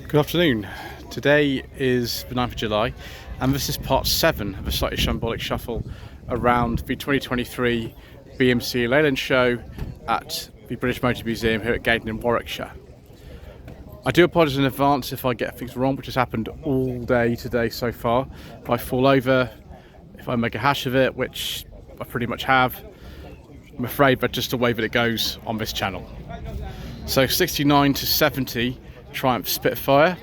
Good afternoon. Today is the 9th of July and this is part 7 of a Slightly Shambolic Shuffle around the 2023 BMC and Leyland Show at the British Motor Museum here at Gaydon in Warwickshire. I do apologise in advance if I get things wrong, which has happened all day today so far. If I fall over, if I make a hash of it, which I pretty much have, I'm afraid that's just the way that it goes on this channel. So 69 to 70 Triumph Spitfire.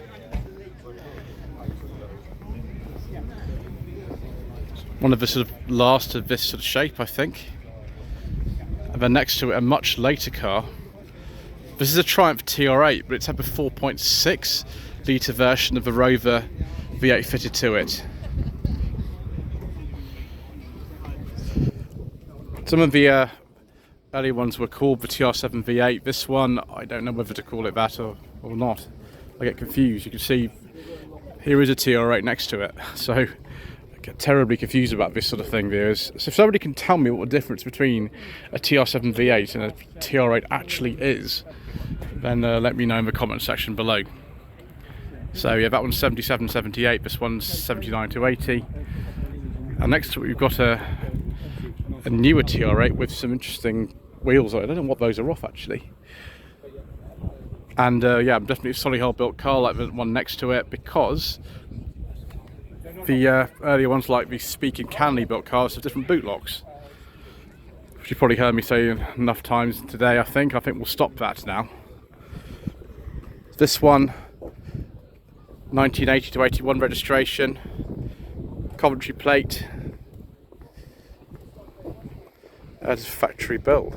One of the sort of last of this sort of shape, I think. And then next to it, a much later car. This is a Triumph TR8, but it's had the 4.6 litre version of the Rover V8 fitted to it. Some of the earlier ones were called the TR7 V8. This one, I don't know whether to call it that or not. I get confused. You can see here is a TR8 next to it. So I get terribly confused about this sort of thing, viewers. So if somebody can tell me what the difference between a TR7 V8 and a TR8 actually is, then let me know in the comment section below. So yeah, that one's 77, 78. This one's 79 to 80. And next to it, we've got a newer TR8 with some interesting wheels on it. I don't know what those are off actually. And yeah, definitely a solid hull built car like the one next to it, because the earlier ones like the Speak and Canley built cars have different boot locks, which you've probably heard me say enough times today. I think we'll stop that now. This one, 1980 to 81 registration, Coventry plate, as factory built.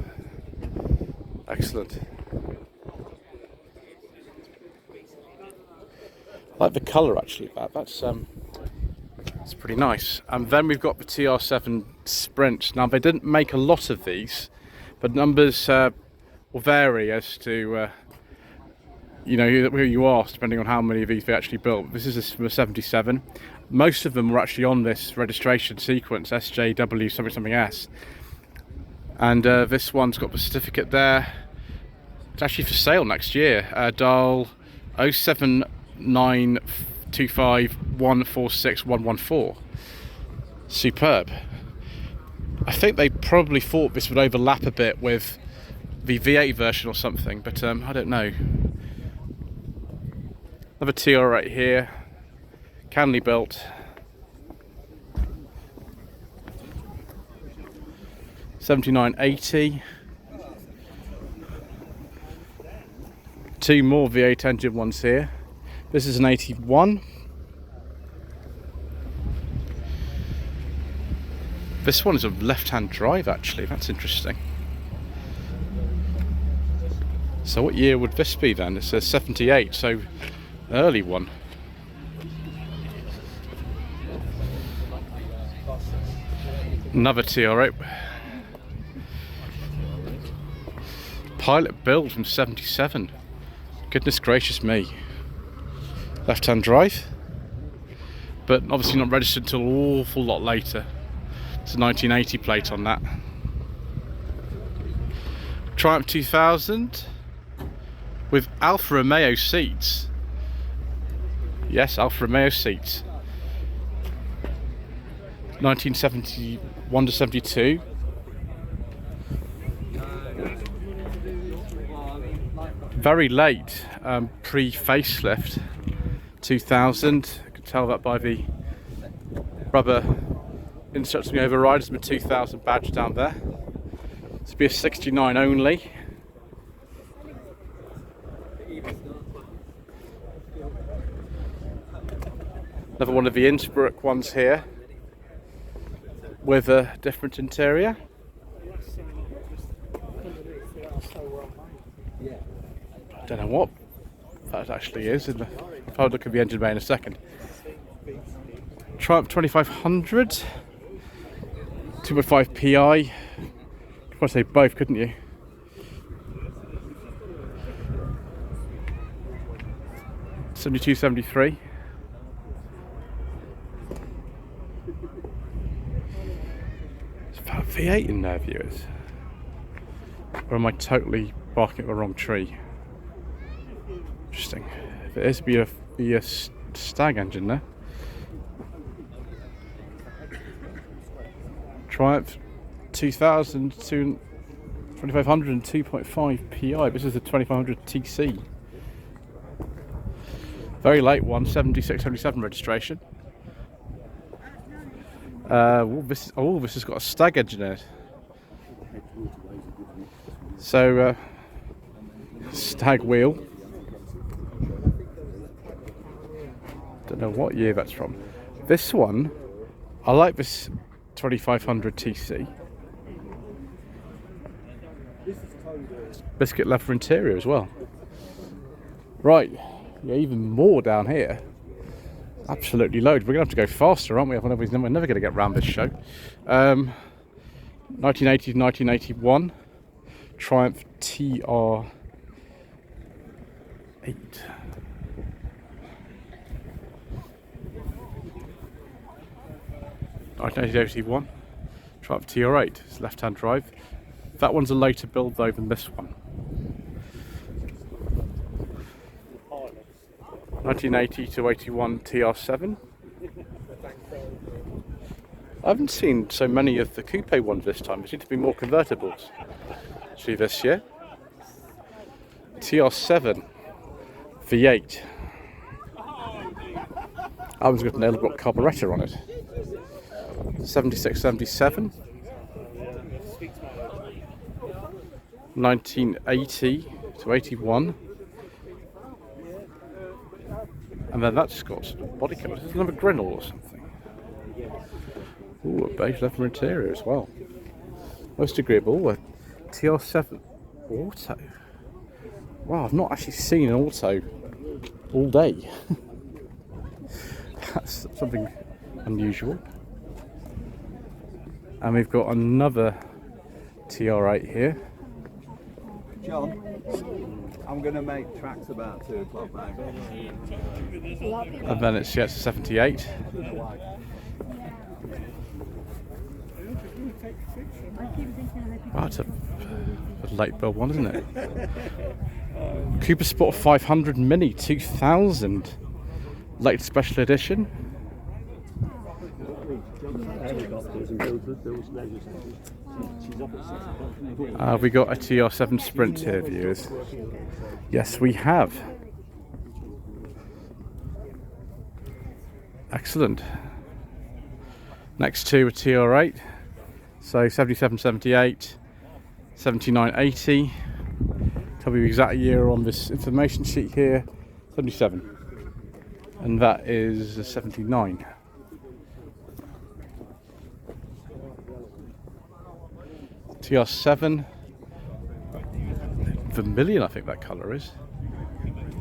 Excellent. I like the colour actually. That's pretty nice. And then we've got the TR7 Sprint. Now they didn't make a lot of these, but numbers will vary as to you know who you are, depending on how many of these they actually built. This is from a 77. Most of them were actually on this registration sequence, SJW something S. And this one's got the certificate there. It's actually for sale next year. Dial 07925146114. Superb. I think they probably thought this would overlap a bit with the V8 version or something, but I don't know. Another TR right here, Canley built. 7980. Two more V8 engine ones here. This is an 81. This one is a left-hand drive actually, that's interesting. So what year would this be then? It says 78, so early one. Another TR8. Pilot build from 77. Goodness gracious me. Left-hand drive, but obviously not registered until an awful lot later. It's a 1980 plate on that. Triumph 2000 with Alfa Romeo seats. Yes, Alfa Romeo seats. 1971 to 72. Very late, pre-facelift, 2000. You can tell that by the rubber inserts on the overriders and the 2000 badge down there. This will be a 69 only. Another one of the Innsbruck ones here with a different interior. I don't know what that actually is. If I'll look at the engine bay in a second. Triumph 2500, 2.5 PI. You could probably say both, couldn't you? '72, '73. It's about a V8 in there, viewers. Or am I totally barking at the wrong tree? Interesting. It is be a stag engine there. Triumph 2000 to 2500 and 2.5 PI. This is the 2500 TC. Very late one, 7677 registration. This has got a stag engine in it. So stag wheel. Don't know what year that's from. This one, I like this 2500 TC. Biscuit leather interior as well. Right, yeah, even more down here. Absolutely loads. We're going to have to go faster, aren't we? We're never going to get round this show. 1980 to 1981. Triumph TR8. 1981. Triumph TR8. It's left-hand drive. That one's a later build though than this one. 1980 to 81 TR7. I haven't seen so many of the coupe ones this time. There seem to be more convertibles actually this year. TR7 V8. I was got an L-block carburettor on it. 7677. 1980 to 81. And then that's got sort of body colour. Is this another Grinnell or something? Ooh, a beige leather interior as well. Most agreeable. A TR7 auto. Wow, I've not actually seen an auto all day. That's something unusual. And we've got another TR8 here. John, I'm going to make tracks about 2 o'clock now. And then it's, yeah, it's a 78. Wow, it's a late build one, isn't it? Cooper Sport 500 Mini 2000. Late special edition. We got a TR7 Sprint here, viewers. Yes, we have. Excellent. Next to a TR8. So 77, 78, 79, 80. Tell me the exact year on this information sheet here. 77. And that is a 79. TR7 Vermilion, I think that colour is.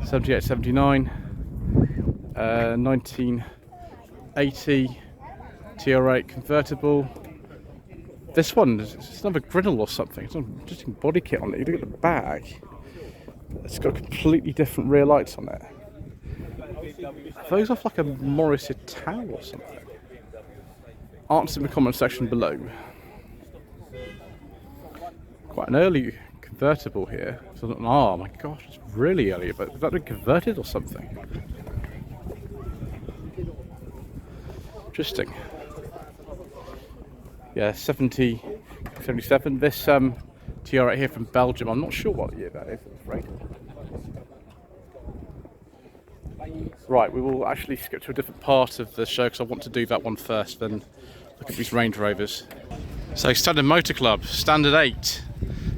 78, 79, 1980 TR8 convertible. This one is another Grinnell or something. It's an interesting body kit on it. You look at the back, it's got completely different rear lights on it. Are those off like a Morris Ital or something? Answer in the comment section below. Quite an early convertible here. So, oh my gosh, it's really early, but has that been converted or something? Interesting. Yeah, 70, 77. This TR8 here from Belgium. I'm not sure what year that is, I'm afraid. Right, we will actually skip to a different part of the show because I want to do that one first, then look at these Range Rovers. So, Standard Motor Club, Standard 8.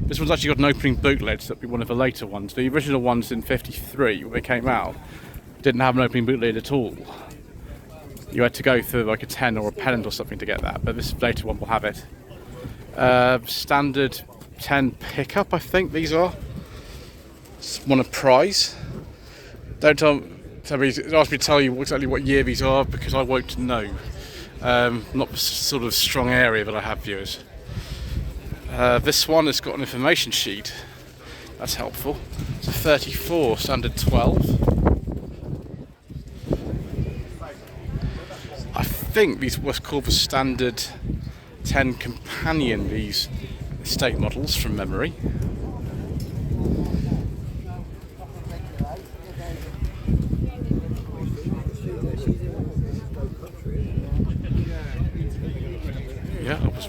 This one's actually got an opening boot lid, so that'll be one of the later ones. The original ones in 53, when they came out, didn't have an opening boot lid at all. You had to go through like a 10 or a pennant or something to get that, but this later one will have it. Standard 10 pickup, I think these are. Won a prize. Don't tell me, ask me to tell you exactly what year these are because I won't know. Not the sort of strong area that I have, viewers. This one has got an information sheet. That's helpful. It's a 34, standard 12. I think these were called the standard 10 companion, these estate models from memory.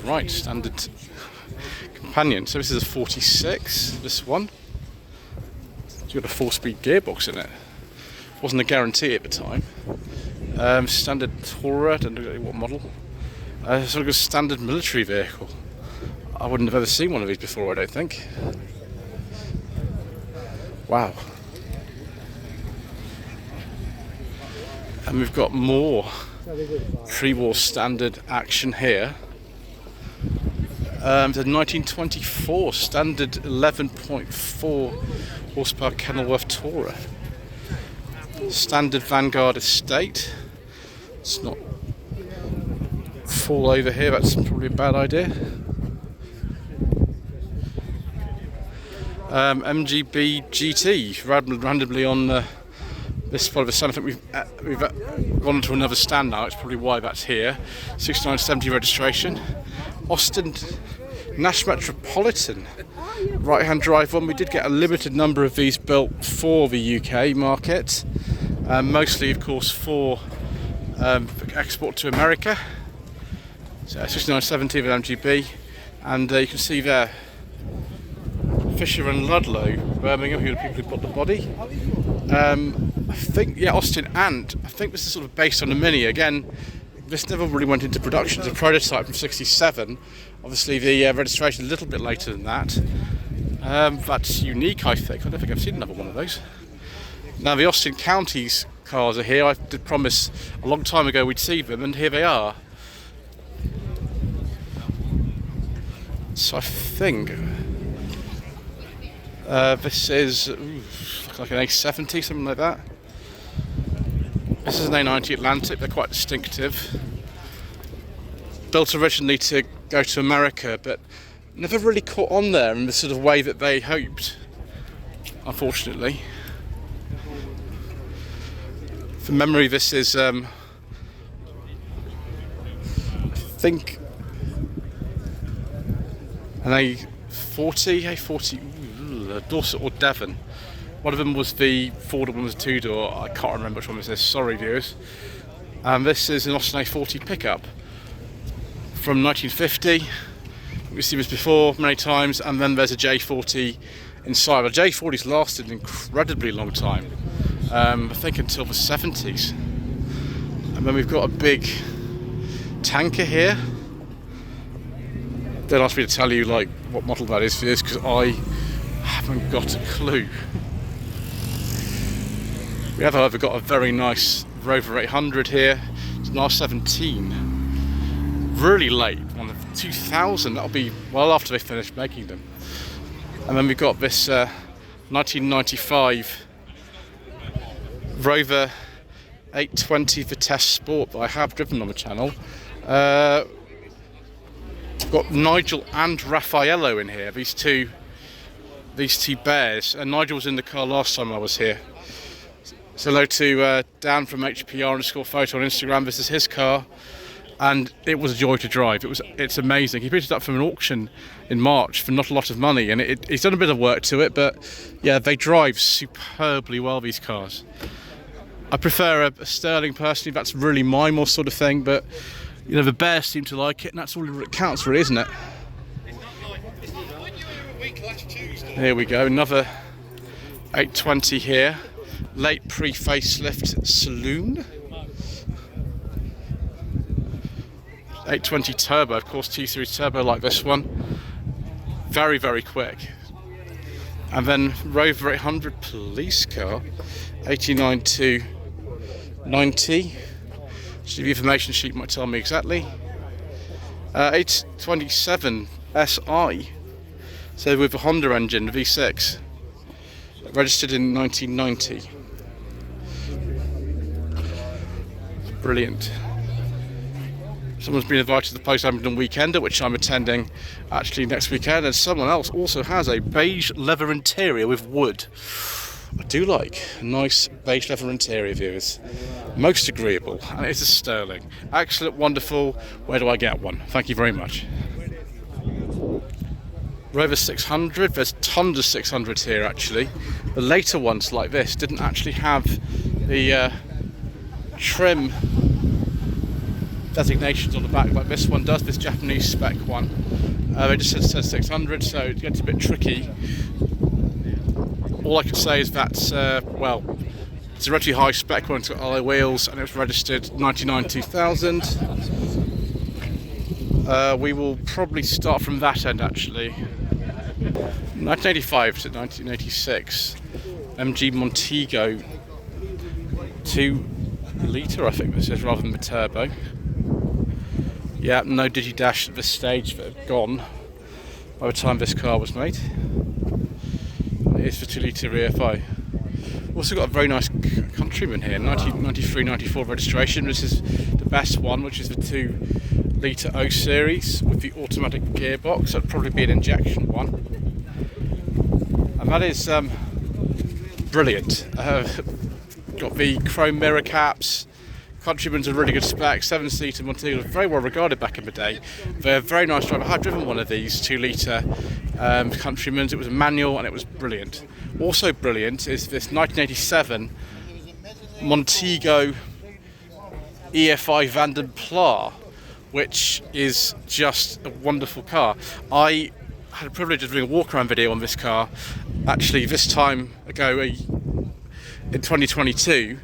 Right, standard companion. So this is a 46, this one. It's got a 4-speed gearbox in it. Wasn't a guarantee at the time. Standard Tourer, don't know what model. Sort of a standard military vehicle. I wouldn't have ever seen one of these before, I don't think. Wow. And we've got more pre-war standard action here. The 1924 standard 11.4 horsepower Kenilworth Tourer. Standard Vanguard Estate. Let's not fall over here, that's probably a bad idea. MGB GT, randomly on this part of the stand. I think we've gone to another stand now, it's probably why that's here. 6970 registration. Austin Nash Metropolitan right-hand drive one. We did get a limited number of these built for the UK market, mostly of course for export to America. So 6970 with MGB, and you can see there Fisher and Ludlow, Birmingham, who are the people who put the body. I think, yeah, Austin, and I think this is sort of based on a Mini. Again, this never really went into production. It's a prototype from '67. Obviously, the registration a little bit later than that. That's unique, I think. I don't think I've seen another one of those. Now, the Austin Counties cars are here. I did promise a long time ago we'd see them, and here they are. So I think this is like an A70, something like that. This is an A90 Atlantic. They're quite distinctive. Built originally to go to America, but never really caught on there in the sort of way that they hoped, unfortunately. From memory, this is I think an A40, Dorset or Devon. One of them was the four-door, one was a two-door. I can't remember which one was this. Sorry, viewers. And this is an Austin A40 pickup from 1950. We've seen this before many times. And then there's a J40 inside. The J40's lasted an incredibly long time. I think until the 70s. And then we've got a big tanker here. Don't ask me to tell you like what model that is for this, because I haven't got a clue. We have, however, got a very nice Rover 800 here. It's an R17. Really late, on the 2000. That'll be well after they finish making them. And then we've got this 1995 Rover 820 Vitesse Sport that I have driven on the channel. We've got Nigel and Raffaello in here, these two bears. And Nigel was in the car last time I was here. So hello to Dan from HPR_photo on Instagram. This is his car, and it was a joy to drive. It's amazing. He picked it up from an auction in March for not a lot of money, and he's done a bit of work to it, but yeah, they drive superbly well, these cars. I prefer a Sterling personally. That's really my more sort of thing, but you know, the bears seem to like it, and that's all that counts, really, isn't it? Here we go, another 820 here. Late pre-facelift saloon. 820 turbo, of course, T-Series turbo like this one. Very, very quick. And then Rover 800 police car, 89 to 90. So the information sheet might tell me exactly. 827 SI, so with a Honda engine, V6. Registered in 1990. Brilliant. Someone's been invited to the Post-Abingdon Weekender, which I'm attending actually next weekend, and someone else also has a beige leather interior with wood. I do like a nice beige leather interior, viewers. Most agreeable, and it's a Sterling. Excellent, wonderful. Where do I get one? Thank you very much. Rover 600, there's tons of 600s here actually. The later ones like this didn't actually have the trim designations on the back like this one does, this Japanese spec one. It just says 600, so it gets a bit tricky. All I can say is that's, well, it's a relatively high spec one, it's got alloy wheels, and it was registered 99-2000. We will probably start from that end actually. 1985 to 1986, MG Montego 2 litre, I think this is, rather than the turbo. Yeah, no Digidash at this stage that had gone by the time this car was made. It is for 2 litre EFI. Also got a very nice Countryman here, 1993-94 registration. This is the best one, which is the 2 litre O series with the automatic gearbox. That'd probably be an injection one, and that is brilliant. Got the chrome mirror caps. Countryman's a really good spec, 7-seater Montego, very well regarded back in the day. They're a very nice driver. I've driven one of these 2 litre Countryman's. It was a manual and it was brilliant. Also brilliant is this 1987 Montego EFI Vanden Plas, which is just a wonderful car. I had the privilege of doing a walk-around video on this car, actually this time ago in 2022,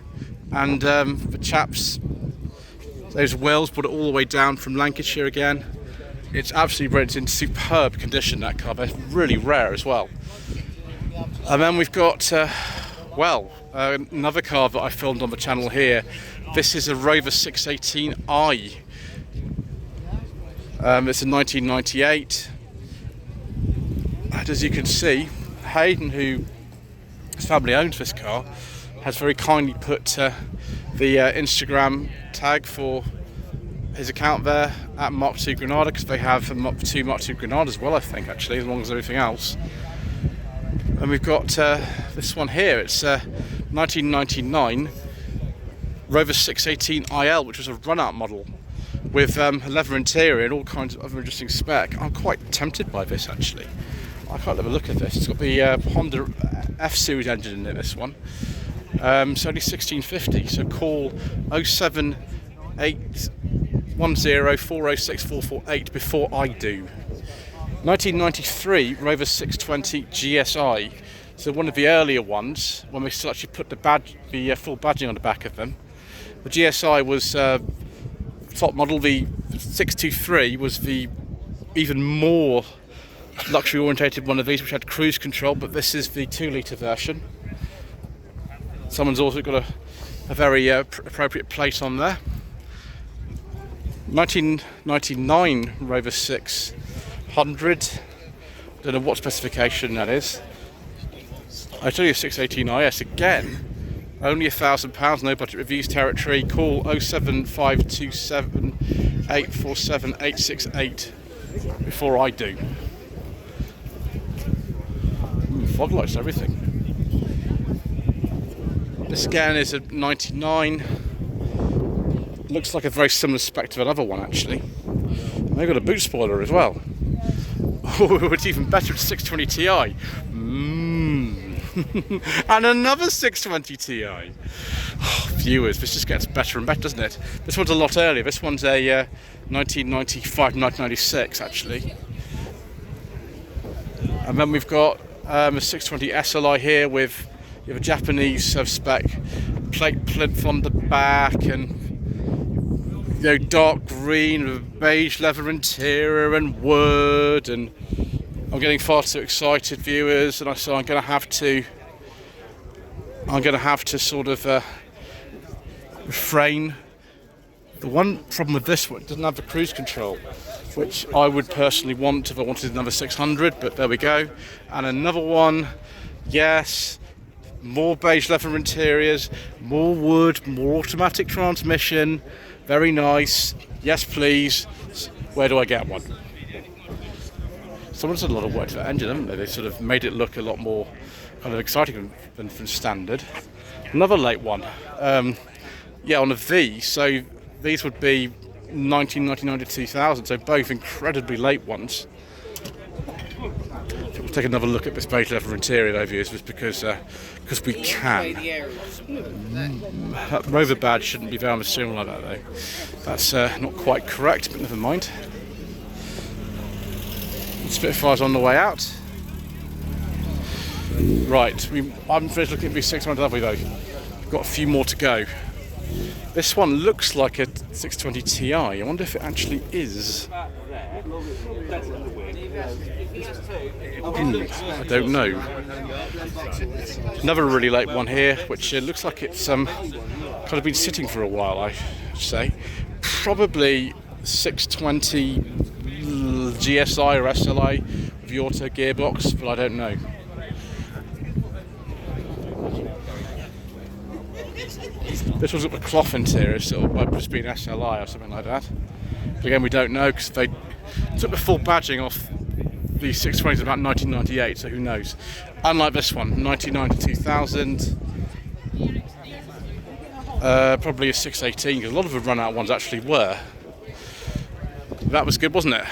and the chaps, those wheels brought it all the way down from Lancashire again. It's absolutely brilliant. It's in superb condition, that car. They're really rare as well. And then we've got, another car that I filmed on the channel here. This is a Rover 618i. It's a 1998. And as you can see, Hayden, who his family owns this car, has very kindly put the Instagram tag for his account there at Mark II Granada, because they have a Mark II Granada as well, I think, actually, as long as everything else. And we've got this one here. It's 1999 Rover 618IL, which was a run-out model with a leather interior and all kinds of other interesting spec. I'm quite tempted by this actually. I can't have a look at this. It's got the Honda F-Series engine in it, this one. It's only 1650, so call 07810 406 448 before I do. 1993 Rover 620 GSI, so one of the earlier ones when we still actually put the full badging on the back of them. The GSI was top model. The 623 was the even more luxury orientated one of these, which had cruise control, but this is the 2 litre version. Someone's also got a very appropriate plate on there. 1999 Rover 600. Don't know what specification that is. I tell you, 618IS again. Only £1,000, no budget reviews territory. Call 07527 847 868 before I do. Fog lights, everything. This again is a 99. Looks like a very similar spec to another one actually. And they've got a boot spoiler as well. Oh, it's even better. It's 620 Ti. And another 620 Ti. Oh, viewers, this just gets better and better, doesn't it? This one's a lot earlier. This one's a 1995, 1996 actually. And then we've got a 620 SLI here with you have a Japanese spec plate plinth on the back, and dark green with a beige leather interior and wood, and I'm getting far too excited, viewers, and so I'm going to have to sort of refrain. The one problem with this one, it doesn't have the cruise control, which I would personally want if I wanted another 600, but there we go. And another one, yes, more beige leather interiors, more wood, more automatic transmission, very nice. Yes, please. Where do I get one? Someone's done a lot of work to that engine, haven't they? They sort of made it look a lot more kind of exciting than standard. Another late one. On a V. So these would be 1999 to 2000. So both incredibly late ones. take another look at this beige leather interior though, viewers, just because we can. That Rover badge shouldn't be there on the steering like that though. That's not quite correct, but never mind. Spitfire's on the way out. Right, I haven't finished looking at these 600, have we though? We've got a few more to go. This one looks like a 620 Ti. I wonder if it actually is. I don't know. Another really late one here, which looks like it's kind of been sitting for a while, I should say. Probably 620 GSI or SLI with the auto gearbox, but I don't know. This one's got the cloth interior, so it might just be an SLI or something like that. But again, we don't know because they took the full badging off the 620s in about 1998, so who knows. Unlike this one, 1990 to 2000, probably a 618, because a lot of the run-out ones actually were. That was good, wasn't it?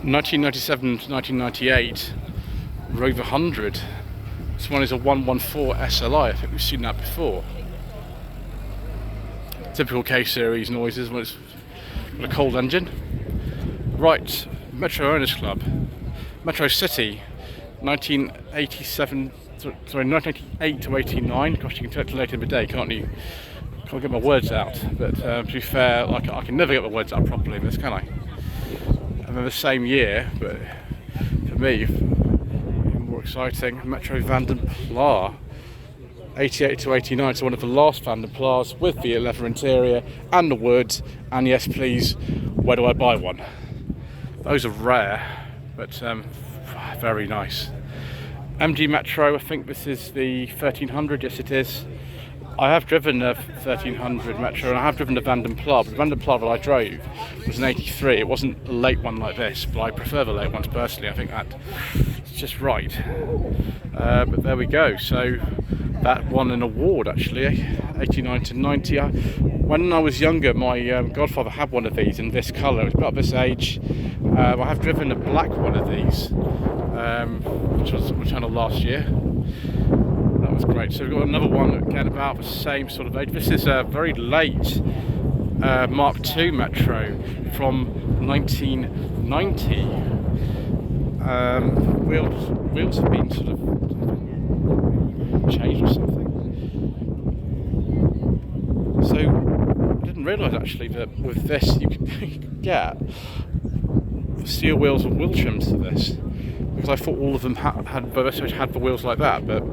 1997 to 1998, Rover 100. This one is a 114 SLI, I think we've seen that before. Typical K-series noises when it's got a cold engine. Right, Metro Owners Club. Metro City, 1988 to 89. Gosh, you can tell it later in the day, can't you? Can't get my words out, but to be fair, like, I can never get my words out properly in this, can I? And then the same year, but for me, more exciting, Montego Vanden Plas, 88 to 89, so one of the last Vanden Plas with the leather interior and the wood, and yes please, where do I buy one? Those are rare, but very nice. MG Metro, I think this is the 1300, yes it is. I have driven a 1300 Metro and I have driven the Vanden Plas, but the Vanden Plas that I drove was an 83. It wasn't a late one like this, but I prefer the late ones personally. I think that's just right. But there we go. So that won an award actually, 89 to 90. When I was younger, my godfather had one of these in this colour. It was about this age. I have driven a black one of these, which was on the channel last year. That was great. So we've got another one again about the same sort of age. This is a very late Mark II Metro from 1990. Wheels have been sort of changed or something. So I didn't realise actually that with this you could get steel wheels and wheel trims to this, because I thought all of them had the wheels like that, but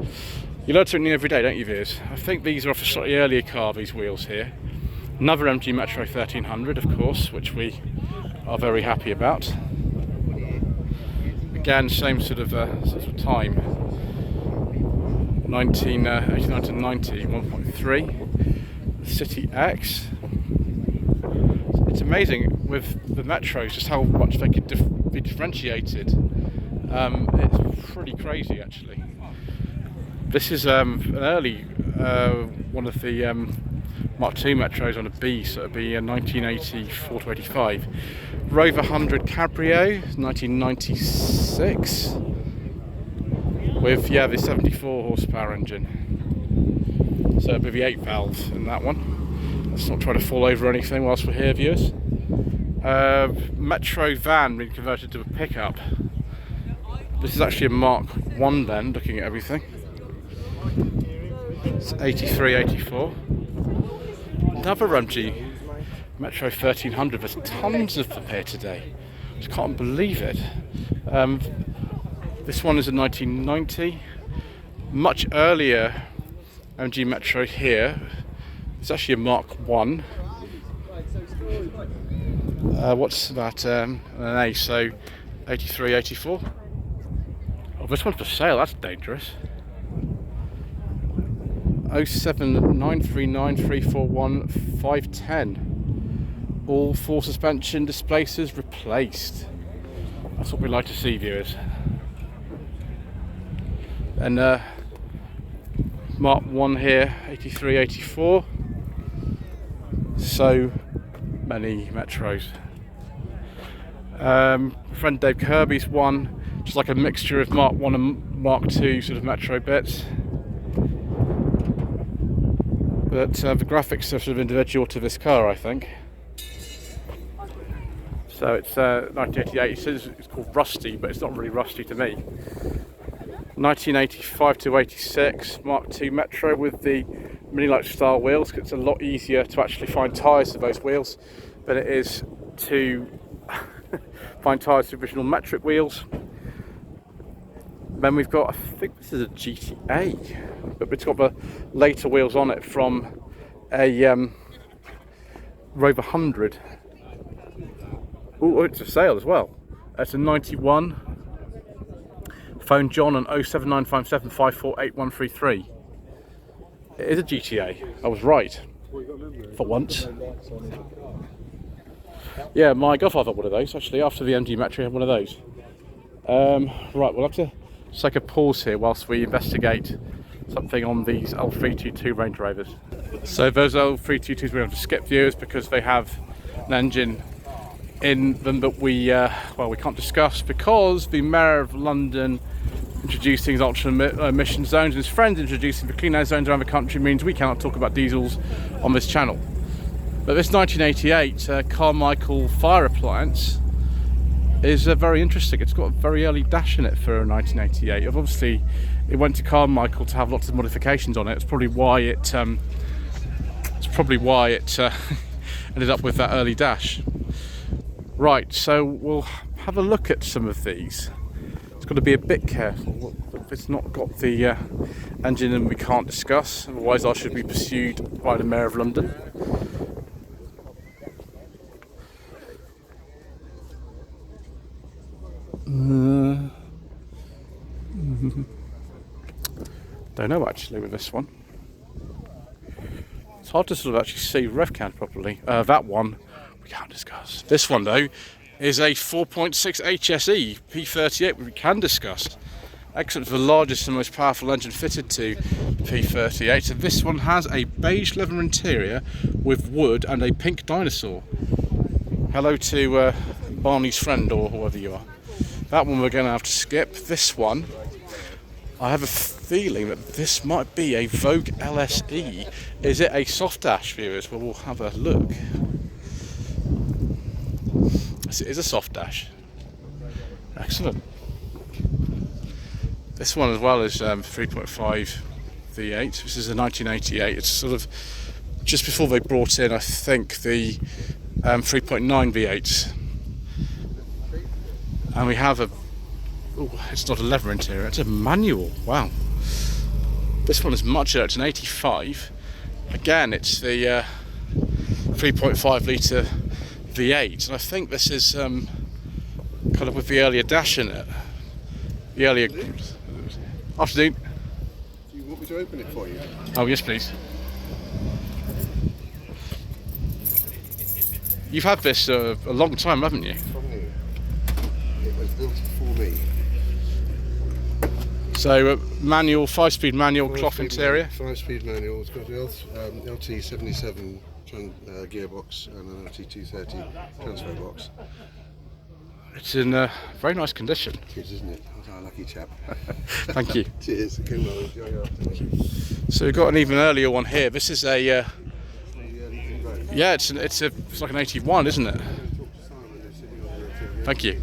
you learn something new every day, don't you, viewers? I think these are off a slightly earlier car, these wheels here. Another MG Metro 1300, of course, which we are very happy about. Again, same sort of time. 1989 to 90, 1.3. City X. It's amazing with the Metros just how much they could be differentiated. It's pretty crazy, actually. This is an early one of the Mark II Metros on a B, so it'll be a 1984 to 85. Rover 100 Cabrio, 1996, with the 74 horsepower engine. So it'll be the 8 valve in that one. Let's not try to fall over or anything whilst we're here, viewers. Metro van being converted to a pickup. This is actually a Mark I then, looking at everything. It's 83, 84. Another MG Metro 1300. There's tons of them here today. Just can't believe it. This one is a 1990. Much earlier MG Metro here. It's actually a Mark I. What's that? An A, so 83, 84. Oh, this one's for sale. That's dangerous. 07939341510. All 4 suspension displacers replaced. That's what we like to see, viewers. And Mark 1 here, 83, 84. So many Metros. Friend Dave Kirby's one, just like a mixture of Mark 1 and Mark 2 sort of metro bits. But the graphics are sort of individual to this car, I think. So it's 1988, it says it's called Rusty, but it's not really rusty to me. 1985 to 86, Mark II Metro with the mini-light style wheels. It's a lot easier to actually find tyres for those wheels than it is to find tyres for original metric wheels. Then we've got, I think this is a GTA, but it's got the later wheels on it from a Rover 100. Oh, it's a sale as well. It's a 91. Phone John on 07957 548 It is a GTA. I was right. For once. Yeah, my godfather had one of those actually. After the MG Metro, he had one of those. Right, we'll have to take a pause here whilst we investigate something on these L322 Range Rovers. So those L322s we're going to skip viewers because they have an engine in them that we can't discuss because the Mayor of London introducing his ultra emission zones and his friends introducing the clean air zones around the country means we cannot talk about diesels on this channel. But this 1988 Carmichael fire appliance is very interesting. It's got a very early dash in it for a 1988. Obviously it went to Carmichael to have lots of modifications on it. It's probably why it ended up with that early dash. Right, so we'll have a look at some of these. It's got to be a bit careful. If it's not got the engine and we can't discuss, otherwise I should be pursued by the Mayor of London. Don't know actually with this one. It's hard to sort of actually see rev count properly. That one we can't discuss. This one though is a 4.6 HSE P38 which we can discuss. Excellent for the largest and most powerful engine fitted to P38. So this one has a beige leather interior with wood and a pink dinosaur. Hello to Barney's friend or whoever you are. That one we're going to have to skip. This one, I have a feeling that this might be a Vogue LSE. Is it a soft dash, viewers? Well, we'll have a look. Yes, it is a soft dash. Excellent. This one as well is 3.5 V8. This is a 1988. It's sort of just before they brought in, I think, the 3.9 V8s. And we have a, it's not a leather interior, it's a manual. Wow. This one is much better. It's an 85. Again, it's the 3.5 litre V8, and I think this is kind of with the earlier dash in it. The earlier. Afternoon. Do you want me to open it for you? Oh yes, please. You've had this a long time, haven't you? From you. It was built for me. So manual, 5-speed manual, cloth interior. 5-speed manual. It's got the LT77 gearbox and an LT230 transfer box. It's in very nice condition. It is, isn't it? Oh, lucky chap. Thank you. Cheers. Good morning. Enjoy your afternoon. So we've got an even earlier one here. This is a yeah, it's like an 81, isn't it? Thank you.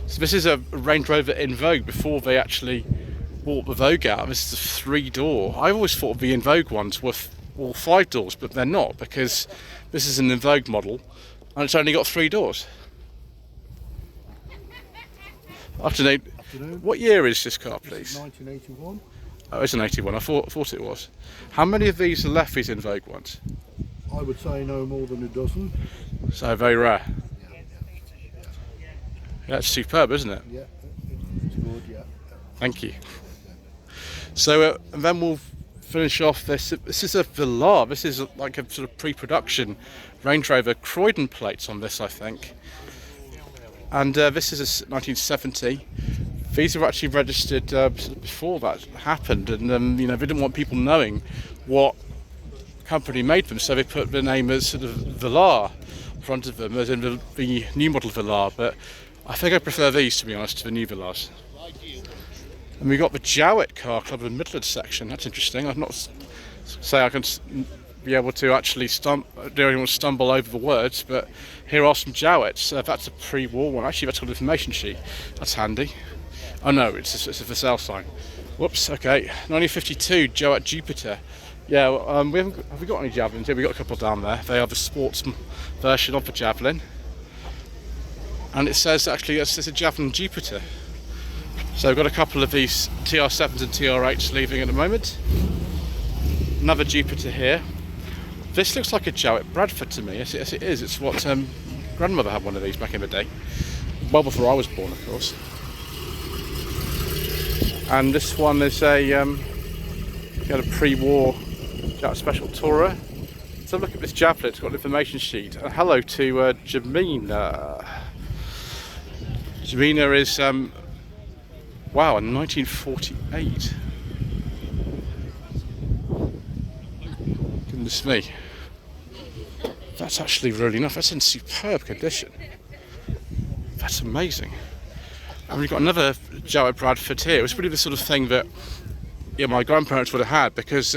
So this is a Range Rover in Vogue before they actually bought the Vogue out. This is a 3-door. I always thought the in Vogue ones were all 5 doors, but they're not, because this is an in Vogue model and it's only got 3 doors. Afternoon. What year is this car, please? 1981. Oh, it's an 81. I thought it was. How many of these are left, these in Vogue ones? I would say no more than a dozen. So very rare. Yeah, it's superb, isn't it? Yeah, it's good, yeah. Thank you. So and then we'll finish off this. This is a Velar. This is like a sort of pre-production Range Rover Croydon plates on this, I think. And this is a 1970. These were actually registered before that happened, and you know, they didn't want people knowing what company made them, so they put the name as sort of Velar in front of them, as in the new model Velar. But I think I prefer these, to be honest, to the new Villas. And we got the Jowett Car Club in the Midlands section. That's interesting. I've not say I can be able to actually stumble over the words, but here are some Jowetts. That's a pre-war one. Actually, that's got an information sheet. That's handy. Oh no, it's a for sale sign. Whoops. Okay, 1952 Jowett Jupiter. Yeah, have we got any Javelins? Yeah, we got a couple down there. They are the sports version of the Javelin, and it says actually it's a Javelin Jupiter. So we've got a couple of these TR7s and TR8s leaving at the moment. Another Jupiter here. This looks like a Jowett Bradford to me. Yes, it is. It's what grandmother had one of these back in the day. Well before I was born, of course. And this one is got a pre-war Jowett Special Tourer. So look at this Javelin. It's got an information sheet. And hello to Jamina. Jamina is wow, in 1948. Goodness me. That's actually really nice. That's in superb condition. That's amazing. And we've got another Jowett Bradford here. It was really the sort of thing that my grandparents would have had, because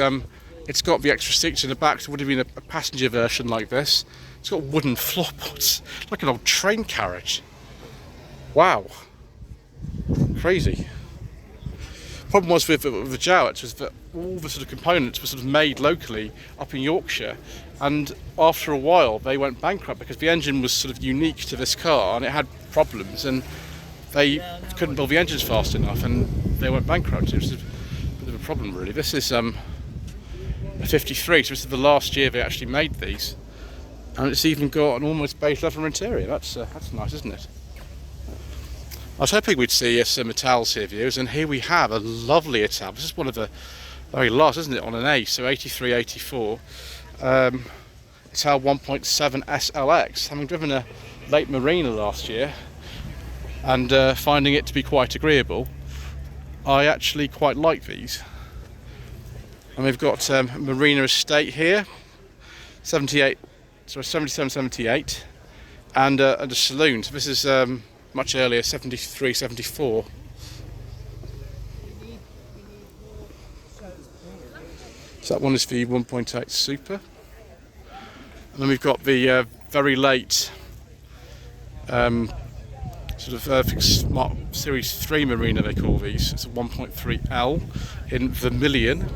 it's got the extra seats in the back. So it would have been a passenger version like this. It's got wooden floorboards, like an old train carriage. Wow. Crazy. Problem was with the Jowetts was that all the sort of components were sort of made locally up in Yorkshire, and after a while they went bankrupt because the engine was sort of unique to this car and it had problems, and they couldn't build the engines fast enough and they went bankrupt. It was a bit of a problem really. This is a 53, so this is the last year they actually made these, and it's even got an almost beige leather interior. That's nice, isn't it? I was hoping we'd see some Itals here, viewers, and here we have a lovely Ital. This is one of the very last, isn't it, on an A, so 83, 84. Ital 1.7 SLX. Having driven a late Marina last year and finding it to be quite agreeable, I actually quite like these. And we've got Marina Estate here, 77, 78, and a saloon. So this is much earlier, 73, 74. So that one is the 1.8 Super. And then we've got the very late Smart Series 3 Marina, they call these. It's a 1.3L in vermilion.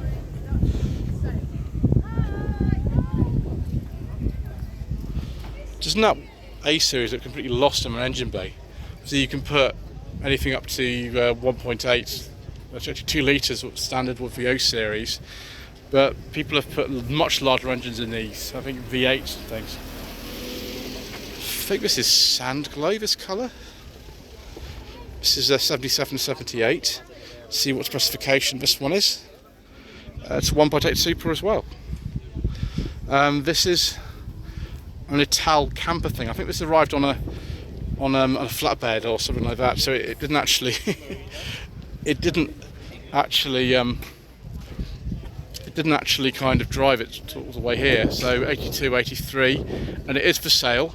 Doesn't that A series look completely lost in an engine bay? So you can put anything up to 1.8, that's actually 2 litres standard with the O series, but people have put much larger engines in these. I think V8s and things. I think this is sand glow, this colour. This is a 77, 78. See what specification this one is. It's a 1.8 Super as well. This is an Ital camper thing. I think this arrived on a flatbed or something like that, so it didn't actually it didn't actually kind of drive it all the way here. So 82, 83, and it is for sale.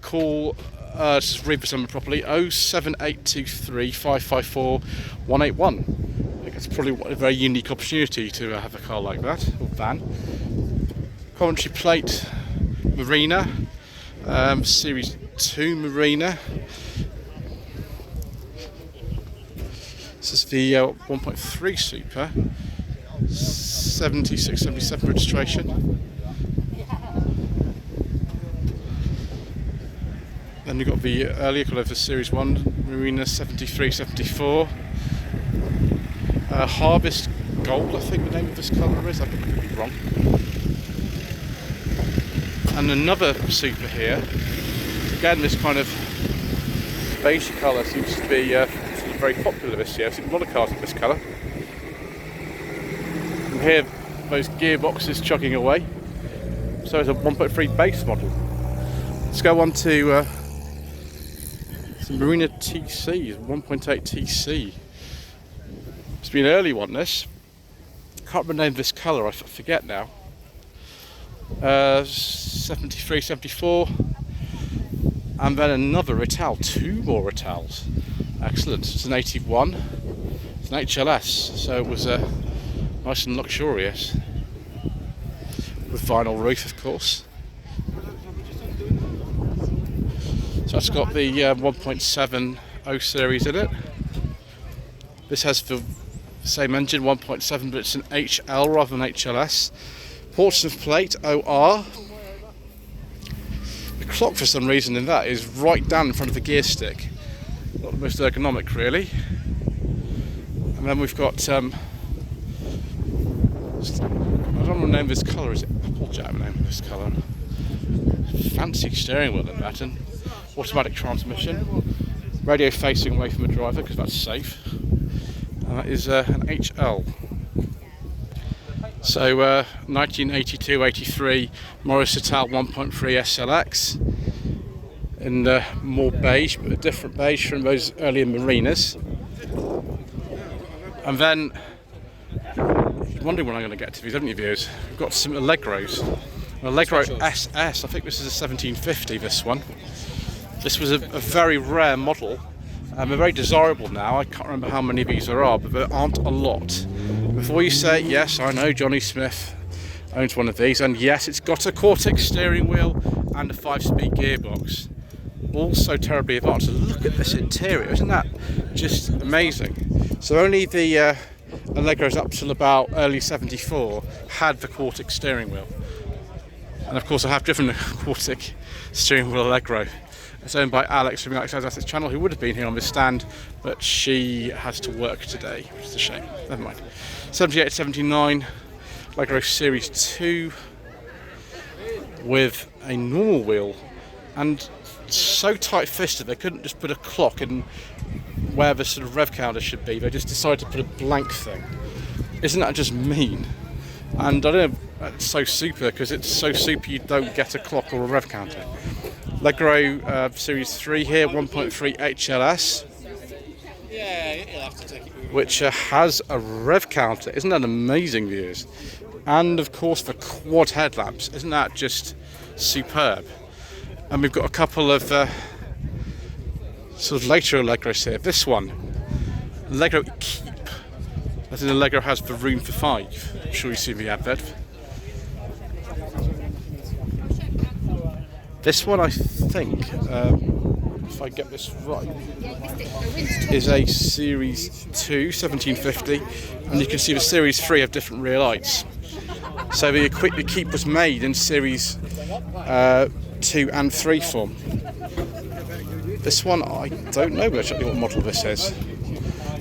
Call just read this number properly, 07823 554 181. I think it's probably a very unique opportunity to have a car like that, or van. Coventry plate Marina, Series 2 Marina. This is the 1.3 Super, 76, 77 registration. Then you've got the earlier colour for Series 1 Marina, 73, 74. Harvest Gold, I think the name of this colour is, I could be wrong. And another Super here. Again, this kind of beige colour seems to be very popular this year. I've seen a lot of cars in this colour. And here, those gearboxes chugging away. So it's a 1.3 base model. Let's go on to some Marina TC, 1.8 TC. It's been an early one, this. Can't remember the name of this colour, I forget now. 73, 74. And then another Ital, 2 more Itals. Excellent. It's an 81. It's an HLS, so it was nice and luxurious. With vinyl roof, of course. So it's got the 1.7 0 series in it. This has the same engine, 1.7, but it's an HL rather than HLS. Portsmouth plate, OR. The clock, for some reason, in that is right down in front of the gear stick. Not the most ergonomic, really. And then we've got, I don't know the name of this colour, is it Applejack, the name of this colour? Fancy steering wheel in that, and automatic transmission. Radio facing away from the driver, because that's safe. And that is an HL. So 1982-83 Morris Ital 1.3 SLX in more beige, but a different beige from those earlier Marinas. And then, you're wondering when I'm going to get to these, haven't you, viewers? We've got some Allegros. An Allegro SS, I think this is a 1750, this one. This was a very rare model. They're very desirable now. I can't remember how many of these there are, but there aren't a lot. Before you say, yes, I know Johnny Smith owns one of these, and yes, it's got a Cortex steering wheel and a 5-speed gearbox. Also terribly advanced. Look at this interior, isn't that just amazing? So only the Allegros up till about early 74 had the Cortex steering wheel. And of course I have driven a Cortex steering wheel Allegro. It's owned by Alex from the Alex Assets channel, who would have been here on this stand, but she has to work today, which is a shame. Never mind. 78-79 Allegro Series 2 with a normal wheel, and so tight-fisted they couldn't just put a clock in where the sort of rev counter should be. They just decided to put a blank thing. Isn't that just mean? And I don't know, it's so super, because it's so super you don't get a clock or a rev counter. Allegro Series 3 here, 1.3 HLS, which has a rev counter. Isn't that amazing, viewers? And of course the quad headlamps. Isn't that just superb? And we've got a couple of sort of later Allegros here. This one, Allegro Keep. As in Allegro has the room for 5. I'm sure you've seen the advert. This one, I think, if I get this right, is a Series 2, 1750, and you can see the Series 3 have different rear lights. So the Keep was made in Series 2 and 3 form. This one, I don't know actually what model this is.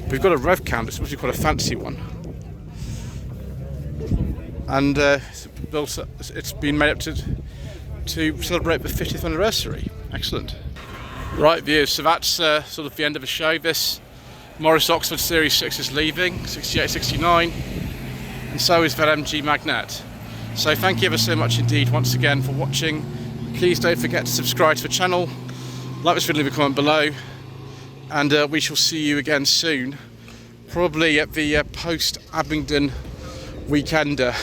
We've got a rev counter, it's actually quite a fancy one. And it's been made up to celebrate the 50th anniversary. Excellent. Right, viewers, so that's sort of the end of the show. This Morris Oxford Series 6 is leaving, 68-69, and so is that MG Magnet. So thank you ever so much indeed once again for watching. Please don't forget to subscribe to the channel, like this video, leave a comment below, and we shall see you again soon, probably at the post-Abingdon weekender